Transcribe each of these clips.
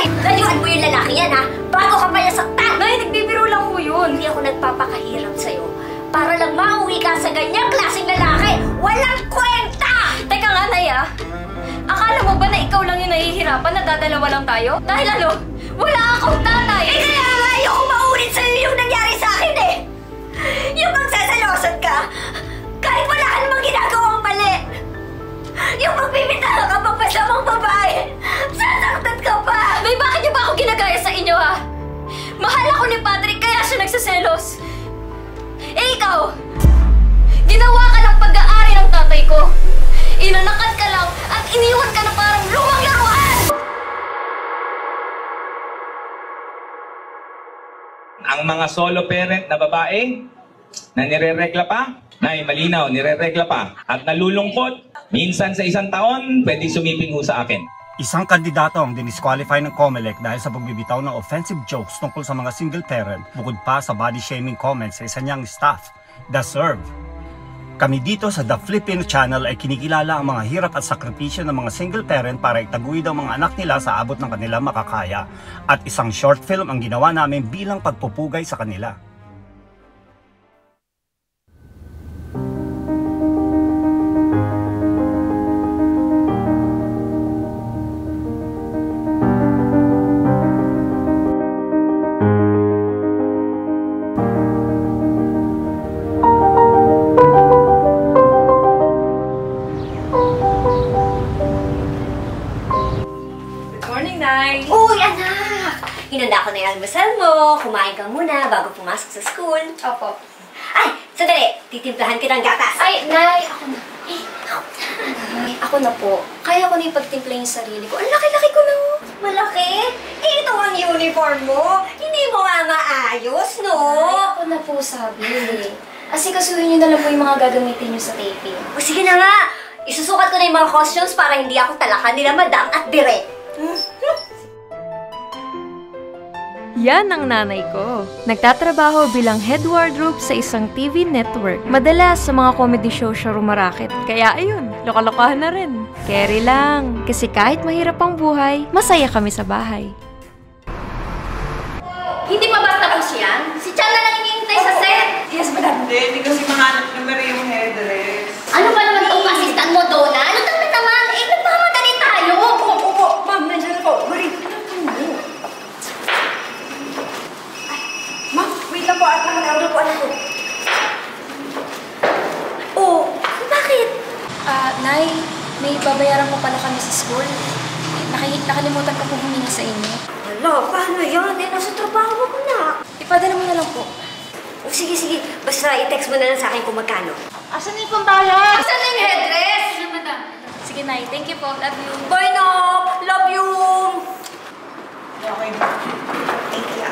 Nay! Layuan mo yung lalaki yan, ha? Bago ka pa niya saktan! Nay, nagbibiro lang po yun. Hindi ako nagpapakahirap sa'yo para lang mauwi ka sa ganyang klaseng lalaki! Walang kwenta! Teka nga, Nay, ah. Akala mo ba na ikaw lang yung nahihirapan na dadalawa lang tayo? Dahil ano, wala akong tatay! Eh kaya nga ayoko maulit sa'yo yung nangyari sa akin eh! Yung magsasalosan ka, kahit wala ka namang ginagawang mali! Yung magbibitahan ka pang masamang babae, sasaktan ka pa! Nay, bakit niyo ba ako ginagaya sa inyo, ha? Mahal ako ni Patrick, kaya siya nagsaselos. Eh ikaw, ginawa ka ng pag-aari ng tatay ko. Inanakan ka lang at iniwan ka na parang lumang laruan! Ang mga solo parent na babae na nireregla pa, na malinaw, nireregla pa, at nalulungkot, minsan sa isang taon, pwede sumiping ho sa akin. Isang kandidato ang dinisqualify ng COMELEC dahil sa pagbibitaw ng offensive jokes tungkol sa mga single parent, bukod pa sa body shaming comments sa isa niyang staff, The Serve. Kami dito sa The Filipino Channel ay kinikilala ang mga hirap at sakripisyo ng mga single parent para itaguyod ang mga anak nila sa abot ng kanilang makakaya. At isang short film ang ginawa namin bilang pagpupugay sa kanila. Uy, anak! Hinanda ko na yung almusal mo. Kumain ka muna bago pumasok sa school. Opo. Ay, sandali! Titimplahan kita ng gatas. Ay, Nay, ako na. Nay, ako na po. Kaya ko na ipagtimpla yung sarili ko. Ang laki-laki ko na. Malaki? Eh, ito ang uniform mo. Hindi mo nga maayos, no? Nay, ako na po sabi eh. Asikasuhin niyo na lang po yung mga gagamitin niyo sa taping. O sige na nga! Isusukat ko na yung mga costumes para hindi ako talakan nila madam at direct. Yan ang nanay ko. Nagtatrabaho bilang head wardrobe sa isang TV network. Madalas sa mga comedy show siya rumarakit. Kaya ayun, lokalokahan na rin. Carry lang. Kasi kahit mahirap ang buhay, masaya kami sa bahay. Hindi pa ba tapos yan? Si Chan na lang hinihintay sa set. Yes, madam. Hindi kasi mahanap numero yung headdress. Ano ba naman itong assistant mo, Donna? Ano naman? Eh, nagmamadali tayo. Opo. Ma'am, nandiyan po. Hurry. Ma'am, wait lang po at nakakaudo po anak ko. Oh, bakit? Nay, may babayaran ko pala kami sa school. Nakalimutan ko po humingi sa inyo. Hala, paano yan? Eh, nasa trabaho ko na. Ipadala mo na lang po. Oh, sige. Basta i-text mo na lang sa akin kung magkano. Asan na yung pambaya? Asan na yung headdress? Madam. Sige, Nay. Thank you po. Love you. Bye, no! Love you! Okay. Thank you.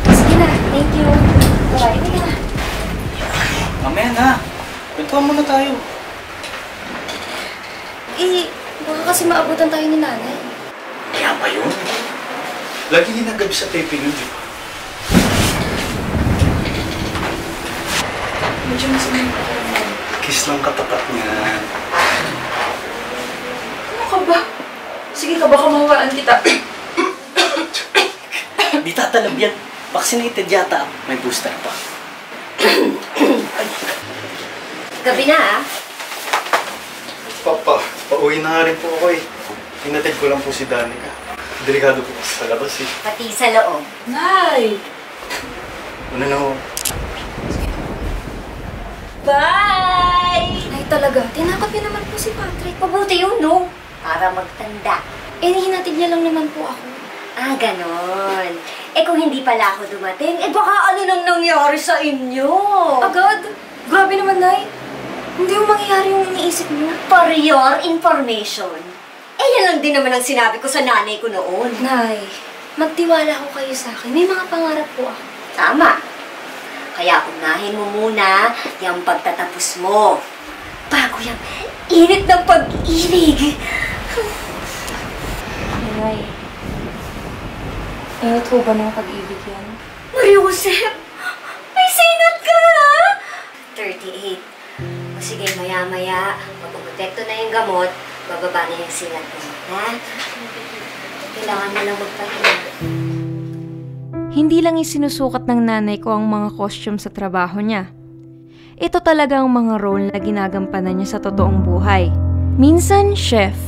Sige na. Thank you. Bye. Hindi ka na. Mamaya na. Kwentuhan muna tayo. Baka kasi maabutan tayo ni nanay. Kaya ba yun? Lagi ginagabi sa taping yun, di ba? Medyo masamang pa tayo. Kiss lang katapat niya. Ano ka ba? Sige ka, baka mawaan kita. Di tatalab yan. Vaccinated yata. May booster pa. Gabi na, ah. Papa, pauwi na nga rin po ako eh. Hinatid ko lang po si Danica. Delikado po sa labas eh. Pati sa loob. Nay! Ano na ho? Bye! Nay talaga, tinakap niya naman po si Patrick. Mabuti yun, no? Para magtanda. Eh, hinatid niya lang naman po ako. Ah, ganon. Eh, kung hindi pala ako dumating, eh baka ano nang nangyari sa inyo? Agad? Grabe naman, Nay. Hindi yung mangyayari yung iniisip niyo. For your information, eh yan lang din naman ang sinabi ko sa nanay ko noon. Nay, magtiwala ho kayo sa akin. May mga pangarap po ako. Tama. Kaya unahin mo muna yung pagtatapos mo. Bago yung init ng pag-ibig. Nay, init ho ba ng pag-ibig yan? Maria Josep, may sinat ka! mapuprotekto na yung gamot, bababa na yung silat mo. Ha? Kailangan mo lang magpahinga. Hindi lang isinusukat ng nanay ko ang mga costume sa trabaho niya. Ito talaga ang mga role na ginagampanan niya sa totoong buhay. Minsan, chef,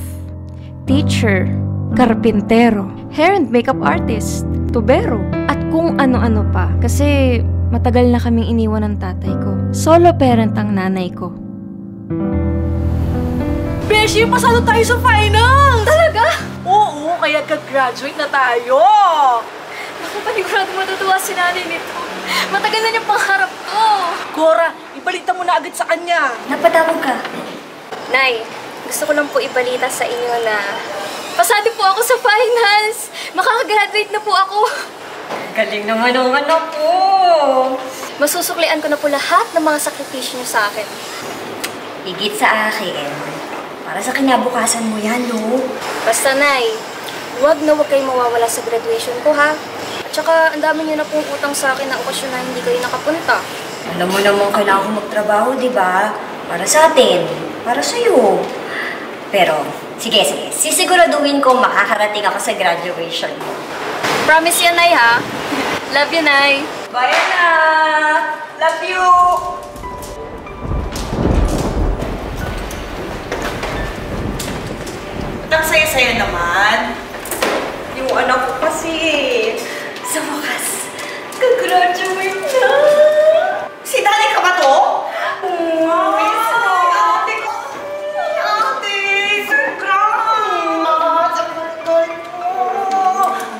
teacher, karpintero, hair and makeup artist, tubero, at kung ano-ano pa. Kasi matagal na kaming iniwan ng tatay ko. Solo parent ang nanay ko. Beshi, pasado tayo sa finals! Talaga? Oo, kaya graduate na tayo! Naku, panigurado matutuwa si nanay nito. Matagal na niya pangarap to. Cora, ibalita mo na agad sa kanya. Napatawag ka. Nay, gusto ko lang po ibalita sa inyo na pasado po ako sa finals. Makakagraduate na po ako. Galing naman ang anak ko. Masusuklian ko na po lahat ng mga sakripisyo niyo sa akin. Higit sa akin. Para sa kinabukasan mo yan, no? Basta, Nay, huwag na huwag kayong mawawala sa graduation ko, ha? At saka, ang dami niyo na pong utang sa akin na okasyon na hindi kayo nakapunta. Alam mo naman kailangan ko magtrabaho, di ba? Para sa atin. Para sa'yo. Pero, sige. Sisiguraduhin ko makakarating ako sa graduation mo. Promise yan, Nay, ha? Love you, Nay. Bye, anak! Love you! At ang saya-saya naman. Yung anak ko kasi, Sa wakas, gagraduate na! si Danica ba to? Wow! Ate ko! Ate! Congrats!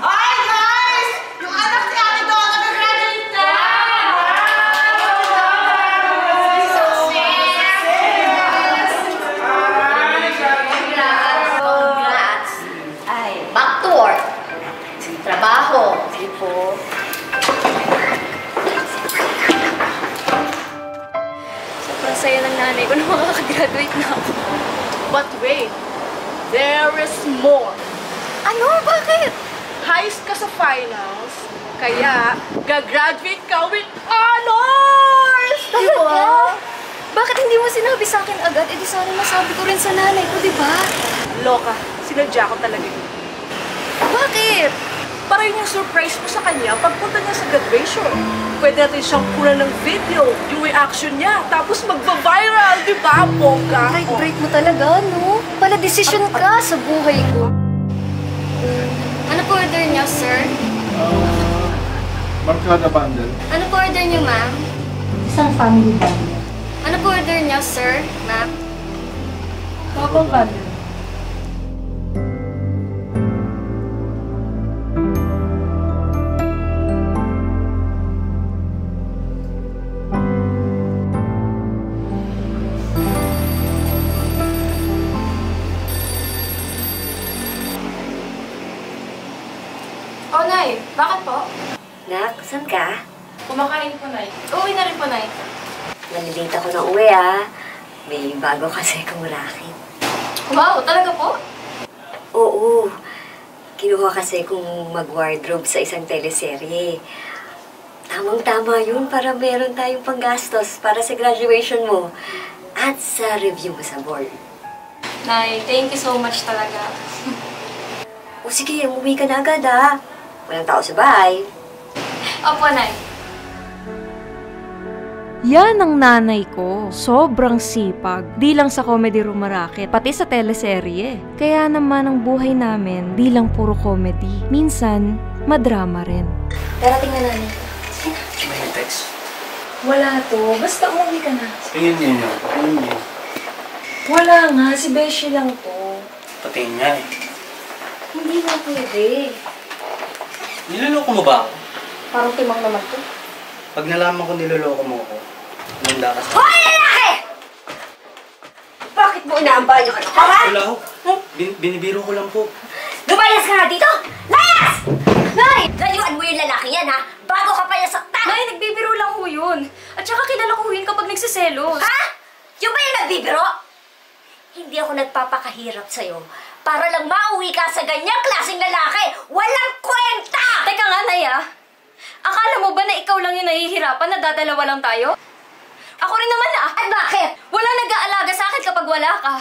Ay, guys! Yung anak si Ate Donna nag-graduate na! Congrats! Ay, back to work. Trabaho. Sige po. Sobrang saya ng nanay ko na makakagraduate na ako. But wait, there is more. Ano? Bakit? Highs ka sa finals, kaya gagraduate ka with honors! Talaga? Bakit hindi mo sinabi sa akin agad? Eh di sana masabi ko rin sa nanay ko, di ba? Loka, sinadya ko talaga yun. Bakit? Para yun yung surprise mo sa kanya pagpunta niya sa graduation. Pwede natin siyang kunan ng video, yung reaction niya, tapos magva-viral, di ba, Bongga? Right break mo talaga, no? Pala decision ka sa buhay ko. Ano po order niyo, sir? Barkada bundle. Ano po order niyo, ma'am? Isang family bundle. Ano po order niyo, sir, ma'am? Couple bundle. Oh, Nay. Bakit po? Nak, saan ka? Kumakain po, Nay. Uwi na rin po, Nay. Nalilate ako na uwi, ah. May bago kasi akong racket. Wow, talaga po? Oo. Kinuha kasi kung mag-wardrobe sa isang teleserye. Tamang-tama yun para meron tayong panggastos para sa graduation mo at sa review mo sa board. Nay, thank you so much talaga. O sige, umuwi ka na agad, ah. Walang tao sa bahay. Opo, Nay. Yan ang nanay ko. Sobrang sipag. Di lang sa comedy rumarakit, pati sa teleserye. Kaya naman ang buhay namin, di lang puro comedy. Minsan, madrama rin. Darating na, Nanay. May text. Wala to. Basta umuwi ka na. Tingin niyo. Tingin niyo. Wala nga. Si Beshi lang to. Patingin nga eh. Hindi na pwede. Niloloko mo ba ako? Parang timang naman to. Pag nalaman ko niloloko mo ako, nanda ka sa... Hoy, lalaki! Bakit mo inaambal yung anak ko, ha? Wala ho. Binibiro ko lang po. Lumayas ka nga dito! Layas! Nay! Layuan mo yung lalaki yan, ha? Bago ka pa yung saktan! Nay, nagbibiro lang ho yun. At saka kilala ko yun kapag nagsiselos. Ha? Yung ba yung nagbibiro? Hindi ako nagpapakahirap sa'yo para lang mauwi ka sa ganyang klaseng lalaki. Walang kwenta! Teka nga, Nay, ah. Akala mo ba na ikaw lang yung nahihirapan na dadalawa lang tayo? Ako rin naman ah. At bakit? Wala nag-aalaga sa akin kapag wala ka.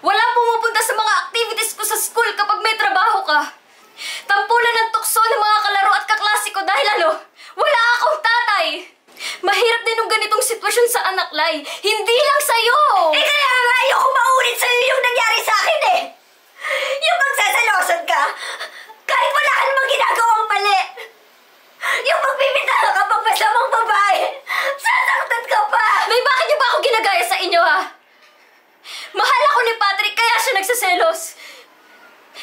Wala pumupunta sa mga activities ko sa school kapag may trabaho ka. Tampulan ng tukso ng mga kalaro at kaklase ko dahil wala akong tatay. Mahirap din yung ganitong sitwasyon sa anak, Lai. Hindi lang sa'yo. Eh kaya nga ayoko maulit sa'yo yung nangyari sa akin eh. Yung magsasalosan ka, kahit wala ka namang ginagawang mali. Yung magbibintana ka pang masamang babae, sasaktan ka pa. May bakit niyo ba ako ginagaya sa inyo, ha? Mahal ako ni Patrick, kaya siya nagsaselos.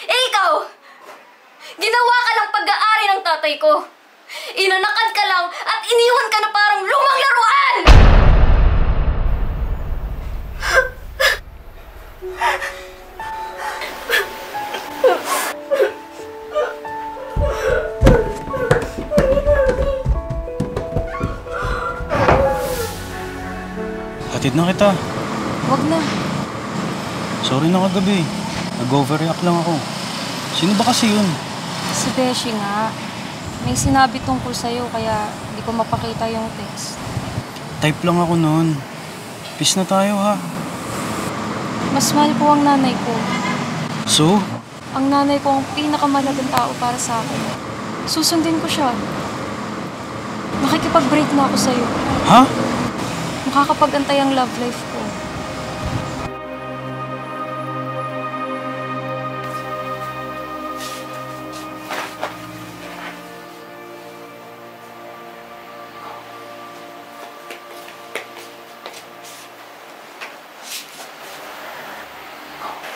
Eh ikaw, ginawa ka ng pag-aari ng tatay ko. Inanakan ka lang at iniwan ka na parang lumang laruan! Hatid na kita. Wag na. Sorry na kagabi. Nag-overreact lang ako. Sino ba kasi yun? Si Beshi nga. May sinabi tungkol sa'yo kaya hindi ko mapakita yung text. Type lang ako noon. Peace na tayo ha. Mas mahal ko ang nanay ko. So? Ang nanay ko ang pinakamahalagang tao para sa akin. Susundin ko siya. Makikipag-break na ako sa'yo. Ha? Makakapag-antay ang love life ko.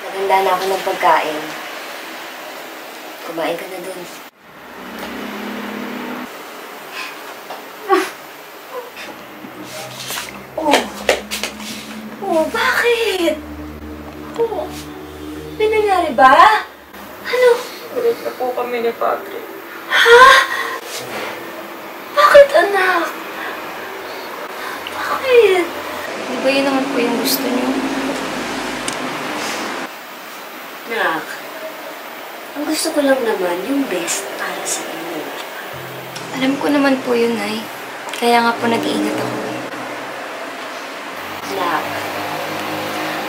Naganda na ako ng pagkain. Kumain ka na dun. Bakit? May nangyari ba? Ano? Ulit na po kami ni Patrick. Ha? Bakit, anak? Bakit? Di ba yun naman po yung gusto niyo? Nak, ang gusto ko lang naman yung best para sa inyo. Alam ko naman po yun, Nay. Kaya nga po nag-iingat ako. Nak,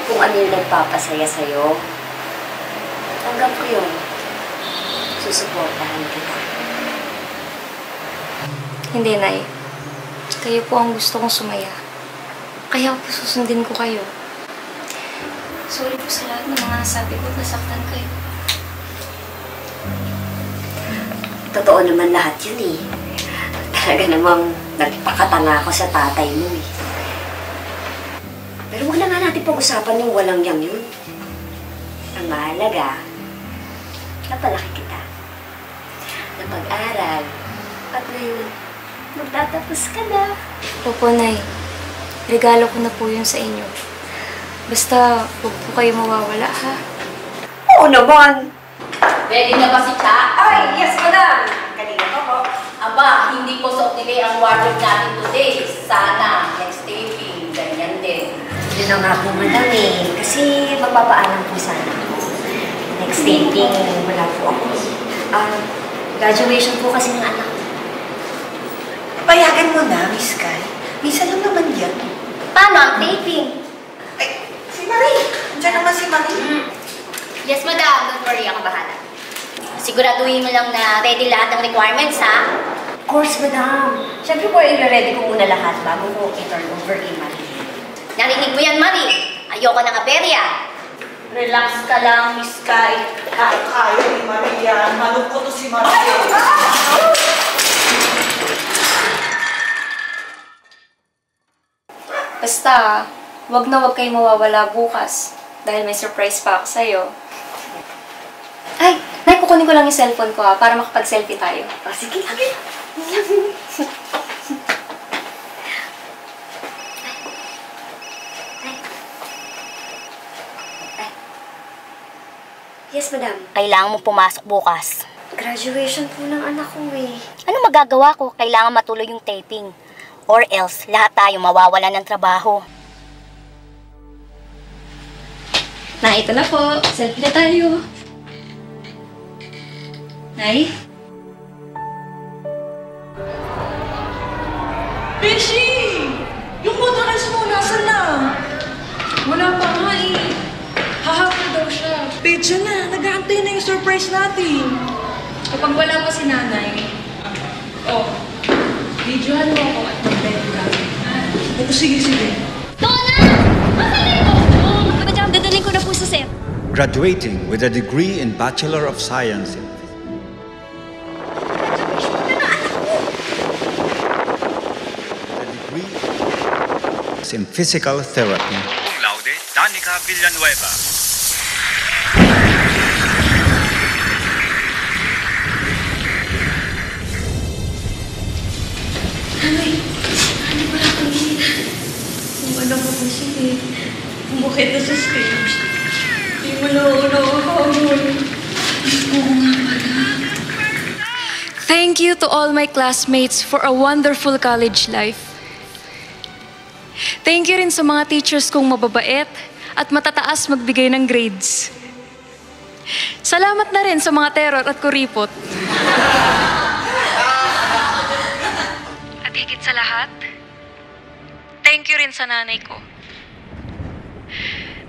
kung ano yung nagpapasaya sa'yo, tanggap ko yun. Susuportahan kita. Hindi, Nay. Kayo po ang gusto kong sumaya. Kaya po susundin ko kayo. Sorry po sa lahat ng mga nasabi ko. Nasaktan kayo. Totoo naman lahat yun eh. Talaga namang nagpakatanga ako sa tatay mo eh. Pero wala nga natin pag-usapan yung walang yang yun. Ang mahalaga, napalaki kita. Napag-aral. At ngayon, magtatapos ka na. Opo, Nay. Regalo ko na po yun sa inyo. Basta, huwag po kayo mawawala, ha? Oo naman. Ready na ba si Cha? Ay, yes, madam. Kanina pa po. Aba, hindi ko sa delay ang wardrobe natin today. Sana, next taping, ganyan din. Yun na nga po, madam eh. Kasi magpapaalam po sana ako. Next taping, wala po ako. Graduation po kasi ng anak ko. Payagan mo na, Miss Kai. Minsan lang naman yan. Paano ang taping? Ay, si Marie. Andiyan naman si Marie. Yes, madam. Don't worry, ako bahala. Siguraduhin mo lang na ready lahat ng requirements, ha? Of course, madam. Siyempre po, i-ready ko muna lahat bago ko i-turn over kay Marie. Narinig mo yan, Marie. Ayoko ng aperya. Relax ka lang, Miss Kai. Kaya ni Maria. Malungkot to si Maria. Basta, wag na wag kayo mawawala bukas. Dahil may surprise pa ako sa'yo. Ay, Nay, kukunin ko lang yung cellphone ko, ha, para makapag-selfie tayo. Sige. Yes, madam. Kailangan mo pumasok bukas. Graduation po ng anak ko eh. Ano magagawa ko? Kailangan matuloy yung taping. Or else, lahat tayo mawawala ng trabaho. Na, ito na po. Selfie na tayo. Nay? Beshi! Yung surprise natin? Kapag wala pa si nanay, Videohan mo ako at mag-bed ka. Sige. Donna! Masalit ko! Madam, dadalhin ko na po sa set. Graduating with a degree in Bachelor of Science in Physical Therapy. Cum laude, Danica Villanueva. kung alam mo po siya bakit na sa stage? Di mo na ako nakakaamol. Oo nga pala. Thank you to all my classmates for a wonderful college life. Thank you rin sa mga teachers kong mababait at matataas magbigay ng grades. Salamat na rin sa mga terror at kuripot. At higit sa lahat, thank you rin sa nanay ko.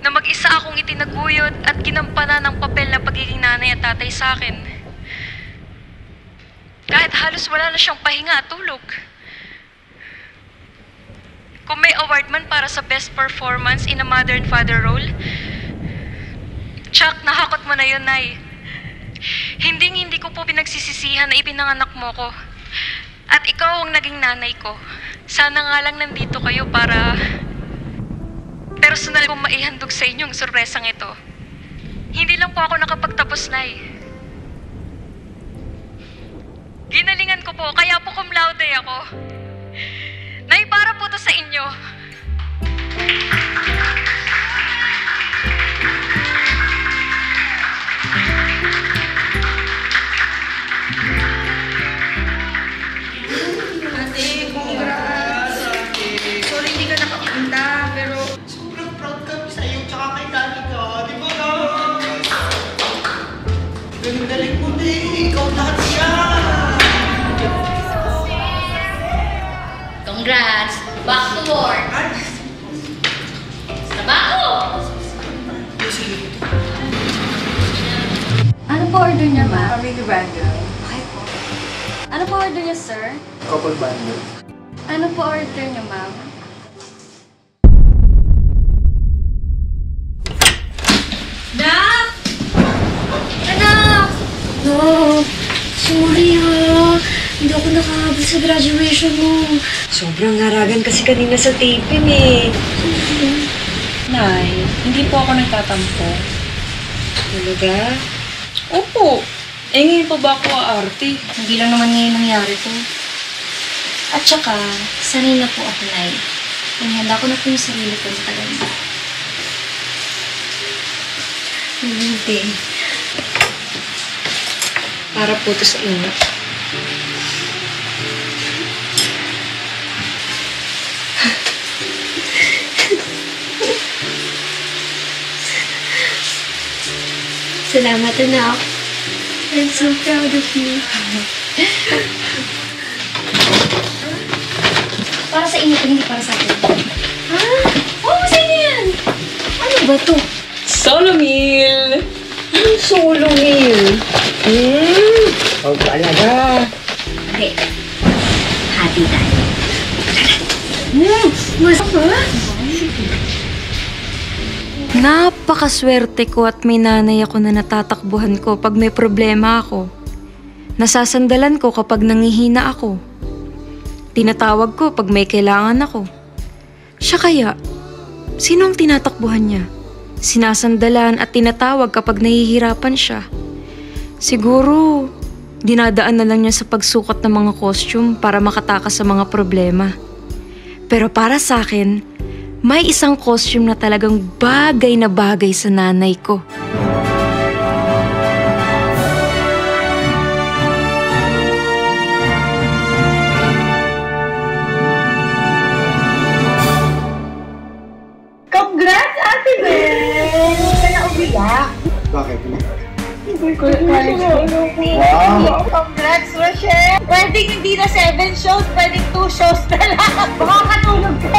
Na mag-isa akong itinaguyod at ginampanan ng papel na pagiging nanay at tatay sa akin. Kahit halos wala na siyang pahinga at tulog. Kung may award man para sa best performance in a mother and father role, Chuck, nahakot mo na yun, Nay. Hindi ko po pinagsisisihan na ipinanganak mo ko. At ikaw ang naging nanay ko. Sana nga lang nandito kayo para personal kong maihandog sa inyong sorpresang ito. Hindi lang po ako nakapagtapos, Nay. Ginalingan ko po, kaya po cum laude ako. Nay, para po to sa inyo. Ate, congrats! Sorry hindi ka nakapunta, pero sobrang proud kami sa'yo tsaka kay Danica, di ba na? Galing mo din, ikaw lahat yan! Congrats! Back to work! Trabaho! Ano po order niya, ma'am? Family bundle. Okay po. Ano po order niya, sir? Couple bundle. Ano po order niya, ma'am? Nak! Anak! No, sorry ha. Hindi ako nakahabol sa graduation mo. Sobrang haragan kasi kanina sa taping eh. Nay, hindi po ako nagtatampo. Talaga? Opo. Eh ngayon pa ba ako aarte? Hindi lang naman ngayon nangyari to. At saka, sanay na po ako, Nay. Inihanda ko na po yung sarili ko sa tagal mo. Hindi. Para po to sa inyo. Salamat, anak. I'm so proud of you. Para sa inyo, hindi para sa akin. Ha? Oo, sino yan? Ano ba to? Solo meal! Solo meal. Oh, talaga. Okay. Hati tayo. Masama? Napakaswerte ko at may nanay ako na natatakbuhan ko pag may problema ako. Nasasandalan ko kapag nangihina ako. Tinatawag ko pag may kailangan ako. Siya kaya, sino ang tinatakbuhan niya? Sinasandalan at tinatawag kapag nahihirapan siya. Siguro, dinadaan na lang niya sa pagsukat ng mga costume para makatakas sa mga problema. Pero para sa akin, may isang costume na talagang bagay na bagay sa nanay ko. Congrats, Ate Bel! Hindi ka na umiyak. Bakit? Wow! Congrats, Rochelle! Pwedeng hindi na 7 shows, pwedeng 2 shows na lang. Makakatulog ka.